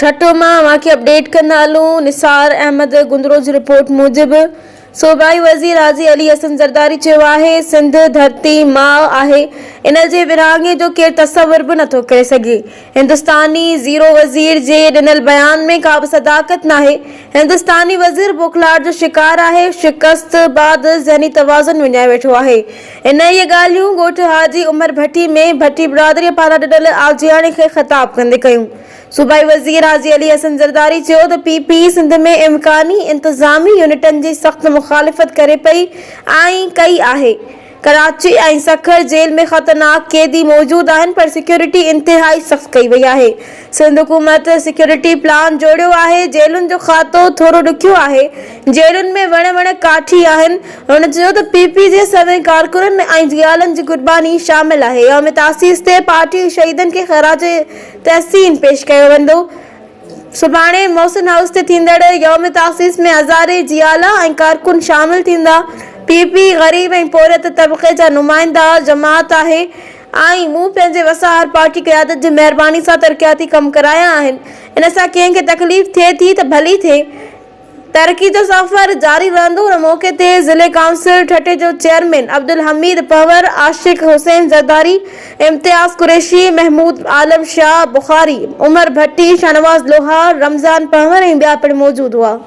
ठटो मां के अपडेट कंदा हलूं। निसार अहमद गुंदरो जी रिपोर्ट मूजिब सूबाई वज़ीर हाजी अली हसन ज़रदारी चयो आहे, सिंध धरती माउ आहे, इन जे विरहाङे जो केरु तसवुर बि नथो करे सघे। हिंदुस्तानी ज़ीरो वज़ीर जे ॾिनल बयान में का बि सदाकत नाहे। हिंदुस्तानी वज़ीर बोखलाहट जो शिकार आहे, शिकस्त बाद ज़हनी तवाज़ुन विञाए वेठो आहे। इन इहे ॻाल्हियूं ॻोठ हाजी उमर भट्टी में भट्टी बिरादरीअ पारां ॾिनल आजियाणे खे ख़िताब कंदे कयूं। सूबाई वज़ीर हाजी अली हसन ज़रदारी चयो त पीपी सिंध में इम्कानी इंतज़ामी यूनिटनि जी सख़्त मुखालिफ़त करे पई ऐं कई आहे। कराची ऐं सखर जेल में ख़तरनाक कैदी मौजूद आहिनि, पर सिक्योरिटी इंतिहाई सख़्त कई वई आहे। सिंध हुकूमत सिक्योरिटी प्लान जोड़ियो आहे। जेलुनि जो खातो थोरो ॾुखियो आहे। जेलुनि में वण काठी आहिनि। हुन चयो त पीपी जे सभई कारकुननि ऐं जियालनि जी कुर्बानी शामिल आहे। यौम तासीस ते पार्टी शहीदनि खे ख़राज तहसीन पेश कयो वेंदो। सुभाणे मोहसिन हाउस ते थींदड़ यौम तासीस में हज़ारे जियाला ऐं कारकुन शामिल थींदा। पीपी ग़रीब ऐं पोरियत तबक़े जा नुमाइंदा जमात आहे ऐं मूं पंहिंजे वसाहर पार्टी क़यादत जी महिरबानी सां तरक़ियाती कम कराया आहिनि। इन सां कंहिंखे तकलीफ़ थिए थी त भली थिए। तरक़ी जो सफ़र जारी रहंदो। उन मौक़े ते ज़िले काउंसिल ठटे जो चेयरमैन अब्दुल हमीद पवर, आशिक हुसैन ज़रदारी, इम्तियाज़ कुरैशी, महमूद आलम शाह बुखारी, उमर भट्टी, शाहनवाज़ लोहार, रमज़ान पवर ऐं ॿिया पिणु मौजूद हुआ।